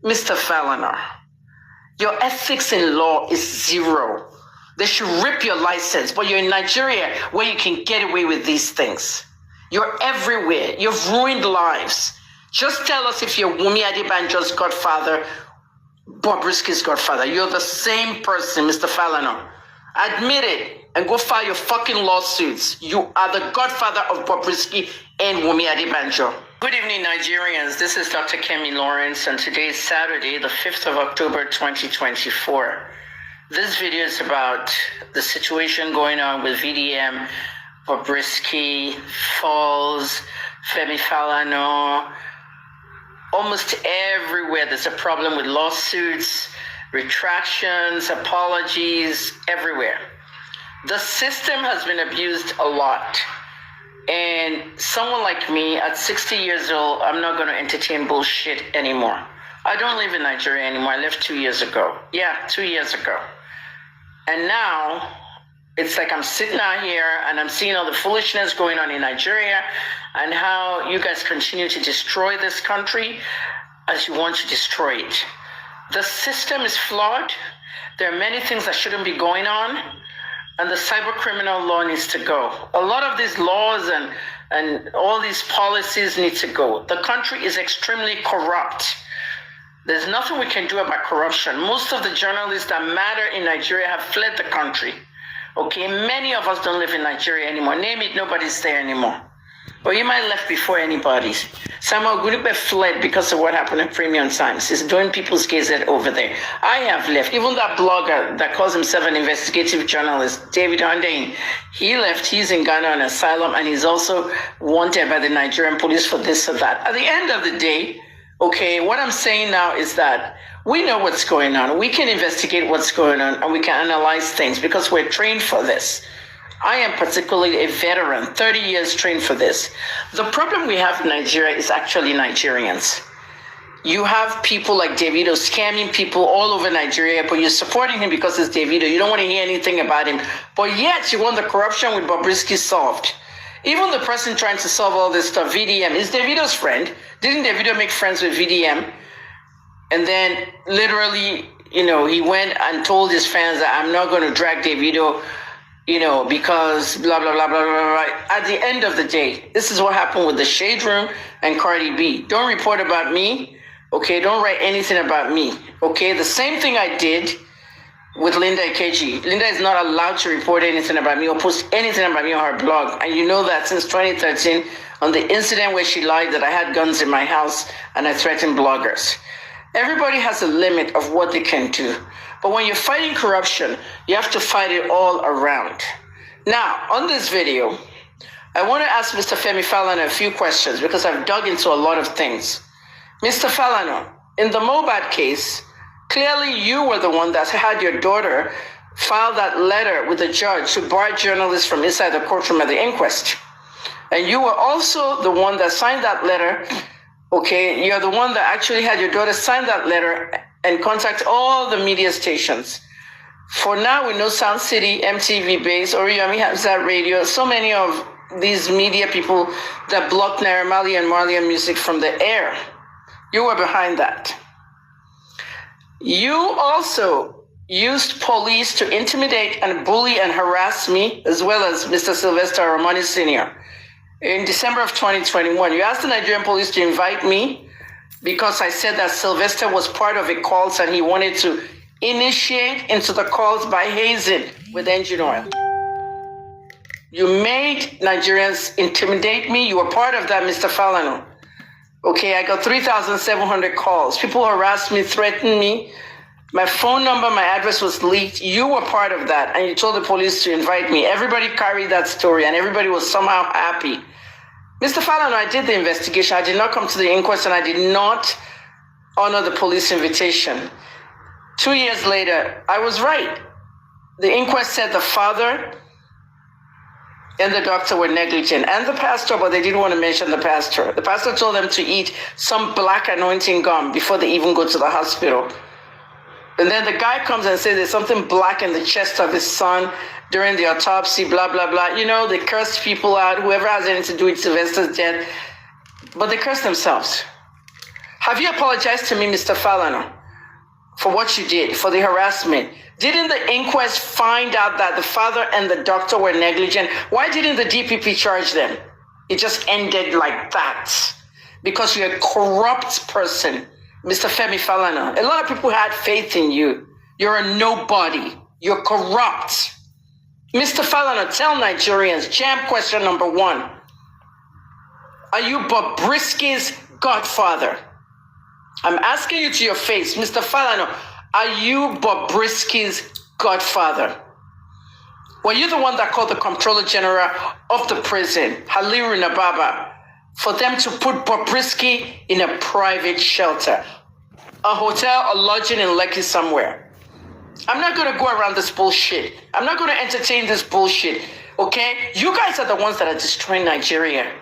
Mr. Fallon, your ethics in law is zero. They should rip your license, but you're in Nigeria where you can get away with these things. You're everywhere. You've ruined lives. Just tell us if you're Wunmi Adebanjo's godfather, Bobrisky's godfather. You're the same person, Mr. Fallon. Admit it and go file your fucking lawsuits. You are the godfather of Bobrisky and Wunmi Adebanjo. Good evening, Nigerians. This is Dr. Kemi Lawrence, and today is Saturday, the 5th of October, 2024. This video is about the situation going on with VDM, Bobrisky, Falls, Femi Falana. Almost everywhere there's a problem with lawsuits, retractions, apologies, everywhere. The system has been abused a lot. And someone like me at 60 years old, I'm not going to entertain bullshit anymore. I don't live in Nigeria anymore. I left 2 years ago. Yeah, 2 years ago. And now it's like I'm sitting out here and I'm seeing all the foolishness going on in Nigeria and how you guys continue to destroy this country as you want to destroy it. The system is flawed. There are many things that shouldn't be going on. And the cyber criminal law needs to go. A lot of these laws and all these policies need to go. The country is extremely corrupt. There's nothing we can do about corruption. Most of the journalists that matter in Nigeria have fled the country. Okay, many of us don't live in Nigeria anymore. Name it, nobody's there anymore. But you might have left before anybody. Samuel Guribe fled because of what happened in Premium Times. He's doing People's Gazette over there. I have left. Even that blogger that calls himself an investigative journalist, David Hundein, he left. He's in Ghana on asylum, and he's also wanted by the Nigerian police for this or that. At the end of the day, okay, what I'm saying now is that we know what's going on. We can investigate what's going on, and we can analyze things because we're trained for this. I am particularly a veteran, 30 years trained for this. The problem we have in Nigeria is actually Nigerians. You have people like Davido scamming people all over Nigeria, but you're supporting him because it's Davido. You don't want to hear anything about him. But yet you want the corruption with Bobrisky solved. Even the person trying to solve all this stuff, VDM, is Davido's friend. Didn't Davido make friends with VDM? And then literally, he went and told his fans that I'm not going to drag Davido, because blah, blah, blah, blah, blah, blah. At the end of the day, this is what happened with the Shade Room and Cardi B. Don't report about me, okay? Don't write anything about me, okay? The same thing I did with Linda Ikeji. Linda is not allowed to report anything about me or post anything about me on her blog. And you know that since 2013, on the incident where she lied that I had guns in my house and I threatened bloggers. Everybody has a limit of what they can do. But when you're fighting corruption, you have to fight it all around. Now, on this video, I want to ask Mr. Femi Falana a few questions because I've dug into a lot of things. Mr. Falana, in the Mohbad case, clearly you were the one that had your daughter file that letter with the judge to bar journalists from inside the courtroom at the inquest. And you were also the one that signed that letter. Okay, you're the one that actually had your daughter sign that letter and contact all the media stations. For now, we know Sound City, MTV Base, Oriyomi Hamzat Radio, so many of these media people that blocked Naira Marley and Marley music from the air. You were behind that. You also used police to intimidate and bully and harass me, as well as Mr. Sylvester Romani Sr. In December of 2021, you asked the Nigerian police to invite me because I said that Sylvester was part of a cult and he wanted to initiate into the cult by hazing with engine oil. You made Nigerians intimidate me. You were part of that, Mr. Falana. Okay, I got 3,700 calls. People harassed me, threatened me. My phone number, my address was leaked. You were part of that, and you told the police to invite me. Everybody carried that story, and everybody was somehow happy. Mr. Falana, I did the investigation. I did not come to the inquest, and I did not honor the police invitation. 2 years later, I was right. The inquest said the father and the doctor were negligent, and the pastor, but they didn't want to mention the pastor. The pastor told them to eat some black anointing gum before they even go to the hospital. And then the guy comes and says there's something black in the chest of his son during the autopsy, blah, blah, blah. They cursed people out, whoever has anything to do with Sylvester's death, but they cursed themselves. Have you apologized to me, Mr. Falana, for what you did, for the harassment? Didn't the inquest find out that the father and the doctor were negligent? Why didn't the DPP charge them? It just ended like that. Because you're a corrupt person, Mr. Femi Falana. A lot of people had faith in you. You're a nobody. You're corrupt. Mr. Falana, tell Nigerians, jam question number 1. Are you Bobrisky's godfather? I'm asking you to your face, Mr. Falana, are you Bobrisky's godfather? Were you the one that called the Comptroller General of the prison, Haliru Nababa, for them to put Bobrisky in a private shelter, a hotel, a lodging in Lekki somewhere? I'm not going to go around this bullshit. I'm not going to entertain this bullshit, okay? You guys are the ones that are destroying Nigeria.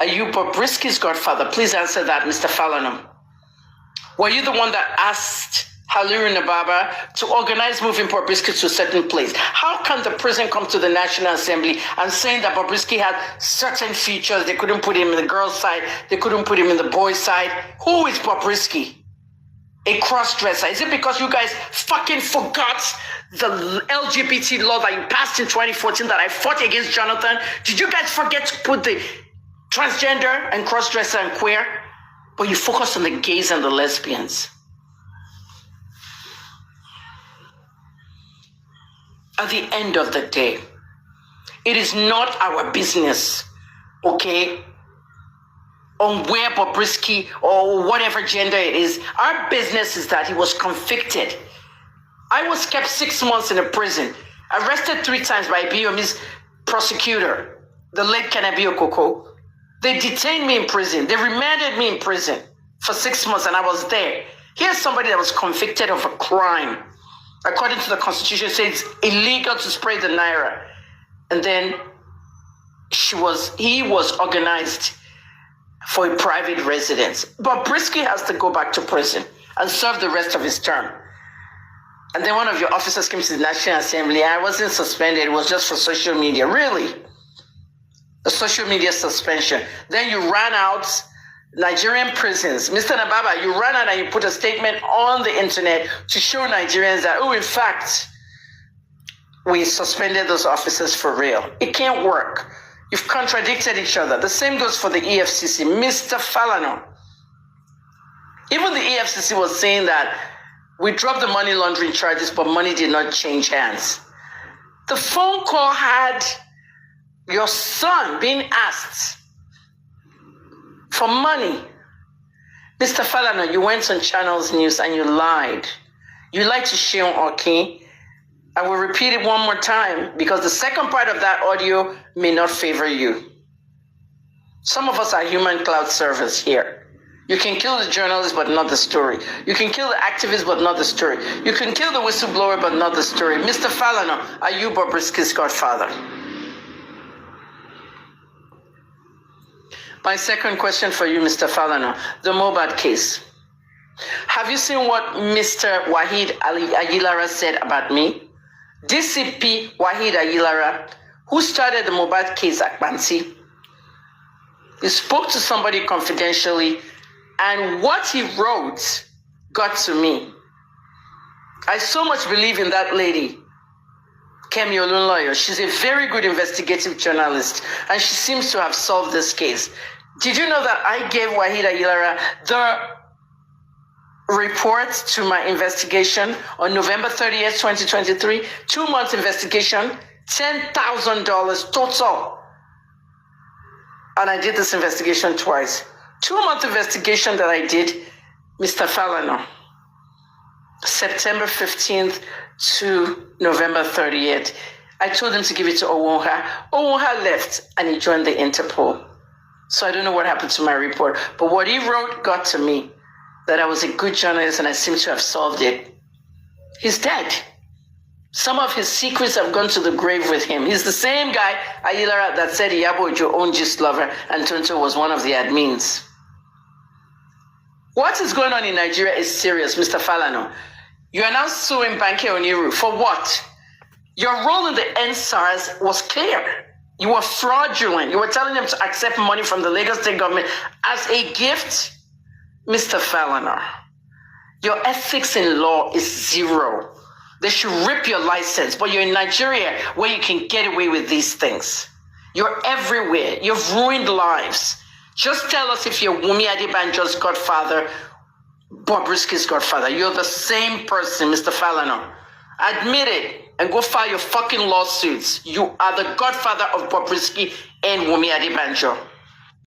Are you Bobrisky's godfather? Please answer that, Mr. Falana. Were you the one that asked Haliru Nababa to organize moving Bobrisky to a certain place? How can the prison come to the National Assembly and saying that Bobrisky had certain features? They couldn't put him in the girl's side. They couldn't put him in the boy's side. Who is Bobrisky? A cross-dresser? Is it because you guys fucking forgot the LGBT law that you passed in 2014 that I fought against, Jonathan? Did you guys forget to put the transgender and cross-dresser and queer? But you focus on the gays and the lesbians. At the end of the day, it is not our business, okay, on where Bobrisky or whatever gender it is. Our business is that he was convicted. I was kept 6 months in a prison, arrested 3 times by BM's prosecutor, the late Kennedy Okoko. They detained me in prison. They remanded me in prison for 6 months, and I was there. Here's somebody that was convicted of a crime. According to the Constitution, it says it's illegal to spray the naira. And then he was organized for a private residence. But Bobrisky has to go back to prison and serve the rest of his term. And then one of your officers came to the National Assembly. I wasn't suspended. It was just for social media. Really? A social media suspension. Then you ran out Nigerian prisons. Mr. Nababa, you ran out and you put a statement on the internet to show Nigerians that, oh, in fact, we suspended those officers for real. It can't work. You've contradicted each other. The same goes for the EFCC. Mr. Falana. Even the EFCC was saying that we dropped the money laundering charges, but money did not change hands. The phone call had your son being asked for money. Mr. Falana, you went on Channels News and you lied. You lied to Sheon Oki. I will repeat it one more time because the second part of that audio may not favor you. Some of us are human cloud servers here. You can kill the journalist, but not the story. You can kill the activist, but not the story. You can kill the whistleblower, but not the story. Mr. Falana, are you Bobrisky's godfather? My second question for you, Mr. Falana, the Mohbad case. Have you seen what Mr. Waheed Ayilara said about me? DCP Waheed Ayilara, who started the Mohbad case at Bansi, he spoke to somebody confidentially, and what he wrote got to me. I so much believe in that lady, Kemi Olunloyo. She's a very good investigative journalist, and she seems to have solved this case. Did you know that I gave Waheed Ayilara the report to my investigation on November 30th, 2023? 2 months investigation, $10,000 total. And I did this investigation twice. 2-month investigation that I did, Mr. Falana, September 15th to November 30th. I told him to give it to Owonha. Owonha left and he joined the Interpol. So I don't know what happened to my report. But what he wrote got to me, that I was a good journalist and I seem to have solved it. He's dead. Some of his secrets have gone to the grave with him. He's the same guy, Ayilara, that said Iyabo Ojo owned Gist Lover and Tonto was one of the admins. What is going on in Nigeria is serious, Mr. Falana. You are now suing Banke Oniru. For what? Your role in the NSARS was clear. You were fraudulent. You were telling them to accept money from the Lagos state government as a gift. Mr. Fallon, your ethics in law is zero. They should rip your license, but you're in Nigeria where you can get away with these things. You're everywhere. You've ruined lives. Just tell us if you're Wunmi Adebanjo's godfather, Bobrisky's godfather. You're the same person, Mr. Fallon. Admit it and go file your fucking lawsuits. You are the godfather of Bobrisky and Wunmi Adebanjo.